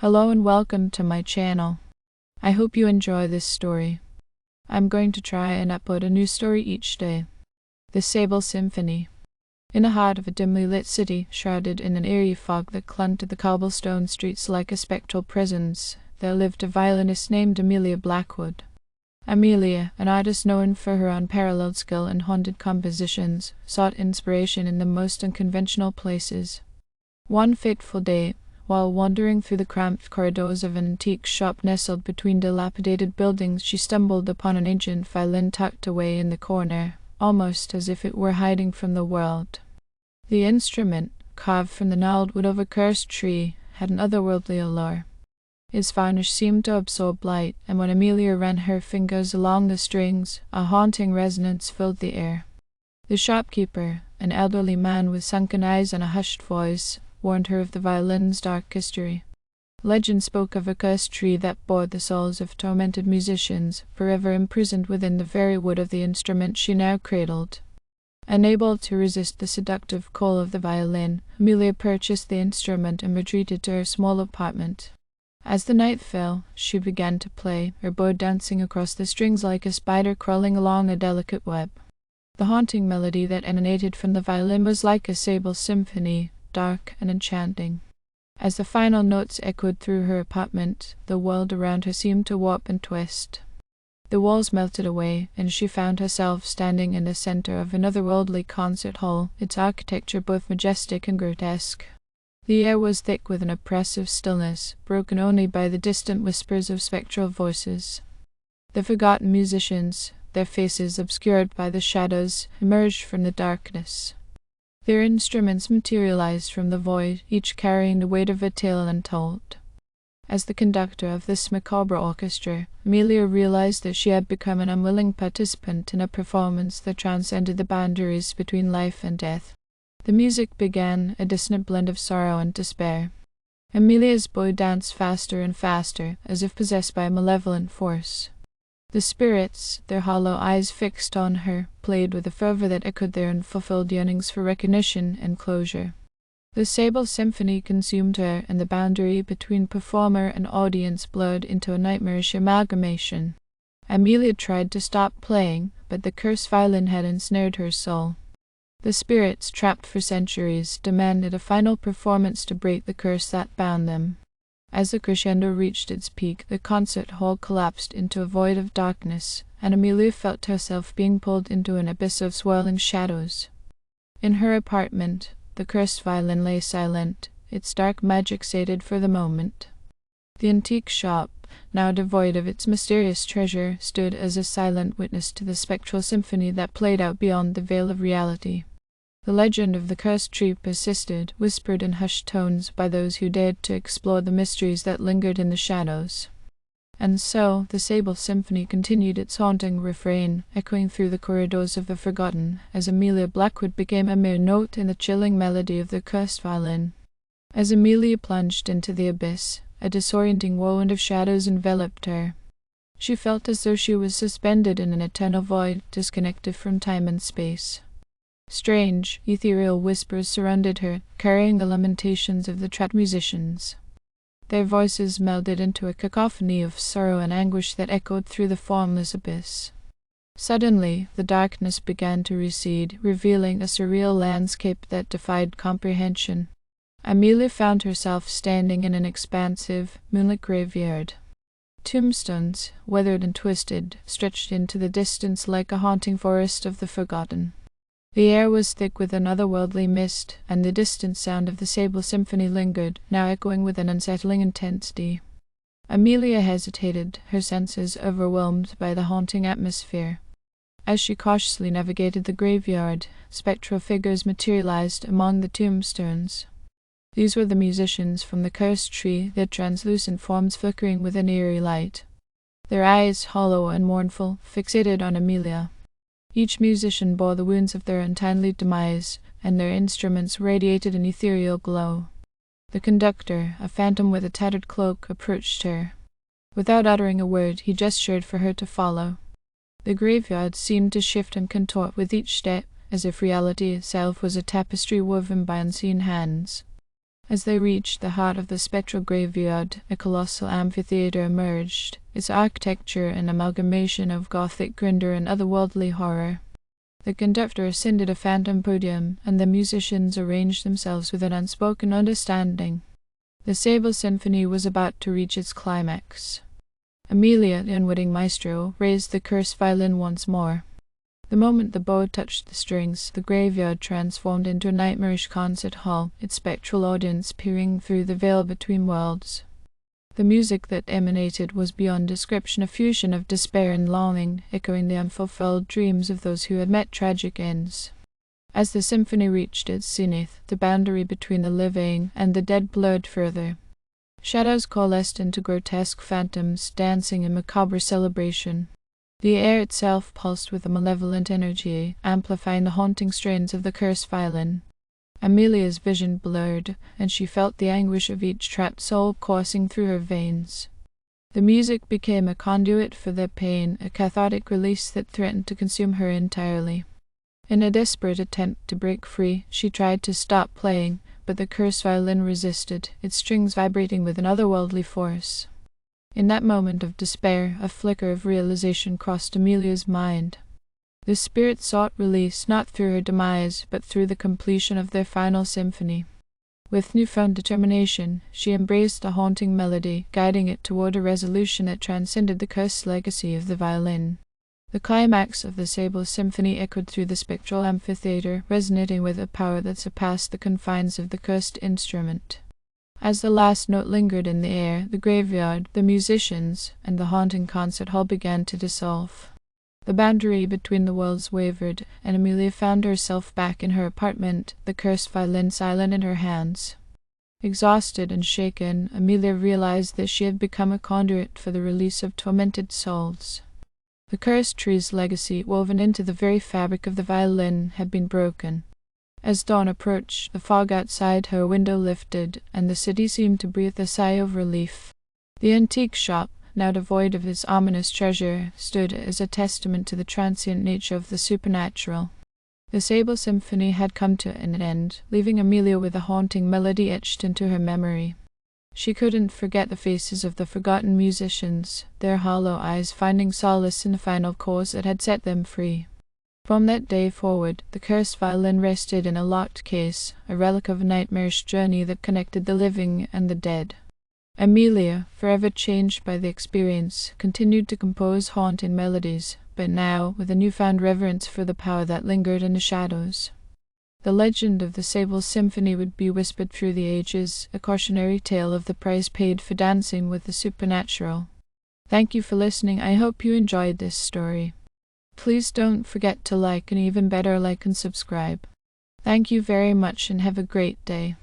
Hello and welcome to my channel. I hope you enjoy this story. I'm going to try and upload a new story each day. The Sable Symphony. In the heart of a dimly lit city, shrouded in an eerie fog that clung to the cobblestone streets like a spectral presence, there lived a violinist named Amelia Blackwood. Amelia, an artist known for her unparalleled skill in haunted compositions, sought inspiration in the most unconventional places. One fateful day, while wandering through the cramped corridors of an antique shop nestled between dilapidated buildings, she stumbled upon an ancient violin tucked away in the corner, almost as if it were hiding from the world. The instrument, carved from the gnarled wood of a cursed tree, had an otherworldly allure. Its varnish seemed to absorb light, and when Amelia ran her fingers along the strings, a haunting resonance filled the air. The shopkeeper, an elderly man with sunken eyes and a hushed voice, warned her of the violin's dark history. Legend spoke of a cursed tree that bore the souls of tormented musicians, forever imprisoned within the very wood of the instrument she now cradled. Unable to resist the seductive call of the violin, Amelia purchased the instrument and retreated to her small apartment. As the night fell, she began to play, her bow dancing across the strings like a spider crawling along a delicate web. The haunting melody that emanated from the violin was like a sable symphony, dark and enchanting. As the final notes echoed through her apartment, the world around her seemed to warp and twist. The walls melted away, and she found herself standing in the center of an otherworldly concert hall, its architecture both majestic and grotesque. The air was thick with an oppressive stillness, broken only by the distant whispers of spectral voices. The forgotten musicians, their faces obscured by the shadows, emerged from the darkness. Their instruments materialized from the void, each carrying the weight of a tale untold. As the conductor of this macabre orchestra, Amelia realized that she had become an unwilling participant in a performance that transcended the boundaries between life and death. The music began, a dissonant blend of sorrow and despair. Amelia's bow danced faster and faster, as if possessed by a malevolent force. The spirits, their hollow eyes fixed on her, played with a fervor that echoed their unfulfilled yearnings for recognition and closure. The Sable Symphony consumed her, and the boundary between performer and audience blurred into a nightmarish amalgamation. Amelia tried to stop playing, but the cursed violin had ensnared her soul. The spirits, trapped for centuries, demanded a final performance to break the curse that bound them. As the crescendo reached its peak, the concert hall collapsed into a void of darkness, and Amelia felt herself being pulled into an abyss of swirling shadows. In her apartment, the cursed violin lay silent, its dark magic sated for the moment. The antique shop, now devoid of its mysterious treasure, stood as a silent witness to the spectral symphony that played out beyond the veil of reality. The legend of the cursed tree persisted, whispered in hushed tones by those who dared to explore the mysteries that lingered in the shadows. And so, the Sable Symphony continued its haunting refrain, echoing through the corridors of the forgotten, as Amelia Blackwood became a mere note in the chilling melody of the cursed violin. As Amelia plunged into the abyss, a disorienting whirlwind of shadows enveloped her. She felt as though she was suspended in an eternal void, disconnected from time and space. Strange, ethereal whispers surrounded her, carrying the lamentations of the trapped musicians. Their voices melded into a cacophony of sorrow and anguish that echoed through the formless abyss. Suddenly, the darkness began to recede, revealing a surreal landscape that defied comprehension. Amelia found herself standing in an expansive, moonlit graveyard. Tombstones, weathered and twisted, stretched into the distance like a haunting forest of the forgotten. The air was thick with an otherworldly mist, and the distant sound of the Sable Symphony lingered, now echoing with an unsettling intensity. Amelia hesitated, her senses overwhelmed by the haunting atmosphere. As she cautiously navigated the graveyard, spectral figures materialized among the tombstones. These were the musicians from the cursed tree, their translucent forms flickering with an eerie light. Their eyes, hollow and mournful, fixated on Amelia. Each musician bore the wounds of their untimely demise, and their instruments radiated an ethereal glow. The conductor, a phantom with a tattered cloak, approached her. Without uttering a word, he gestured for her to follow. The graveyard seemed to shift and contort with each step, as if reality itself was a tapestry woven by unseen hands. As they reached the heart of the spectral graveyard, a colossal amphitheater emerged, its architecture an amalgamation of Gothic grandeur and otherworldly horror. The conductor ascended a phantom podium, and the musicians arranged themselves with an unspoken understanding. The Sable Symphony was about to reach its climax. Amelia, the unwitting maestro, raised the cursed violin once more. The moment the bow touched the strings, the graveyard transformed into a nightmarish concert hall, its spectral audience peering through the veil between worlds. The music that emanated was beyond description, a fusion of despair and longing, echoing the unfulfilled dreams of those who had met tragic ends. As the symphony reached its zenith, the boundary between the living and the dead blurred further. Shadows coalesced into grotesque phantoms, dancing in macabre celebration. The air itself pulsed with a malevolent energy, amplifying the haunting strains of the cursed violin. Amelia's vision blurred, and she felt the anguish of each trapped soul coursing through her veins. The music became a conduit for their pain, a cathartic release that threatened to consume her entirely. In a desperate attempt to break free, she tried to stop playing, but the cursed violin resisted, its strings vibrating with an otherworldly force. In that moment of despair, a flicker of realization crossed Amelia's mind. The spirit sought release not through her demise, but through the completion of their final symphony. With newfound determination, she embraced the haunting melody, guiding it toward a resolution that transcended the cursed legacy of the violin. The climax of the Sable Symphony echoed through the spectral amphitheater, resonating with a power that surpassed the confines of the cursed instrument. As the last note lingered in the air, the graveyard, the musicians, and the haunting concert hall began to dissolve. The boundary between the worlds wavered, and Amelia found herself back in her apartment, the cursed violin silent in her hands. Exhausted and shaken, Amelia realized that she had become a conduit for the release of tormented souls. The cursed tree's legacy, woven into the very fabric of the violin, had been broken. As dawn approached, the fog outside her window lifted, and the city seemed to breathe a sigh of relief. The antique shop, now devoid of its ominous treasure, stood as a testament to the transient nature of the supernatural. The Sable Symphony had come to an end, leaving Amelia with a haunting melody etched into her memory. She couldn't forget the faces of the forgotten musicians, their hollow eyes finding solace in the final chords that had set them free. From that day forward, the cursed violin rested in a locked case, a relic of a nightmarish journey that connected the living and the dead. Amelia, forever changed by the experience, continued to compose haunting melodies, but now with a newfound reverence for the power that lingered in the shadows. The legend of the Sable Symphony would be whispered through the ages, a cautionary tale of the price paid for dancing with the supernatural. Thank you for listening. I hope you enjoyed this story. Please don't forget to like, and even better, like and subscribe. Thank you very much and have a great day.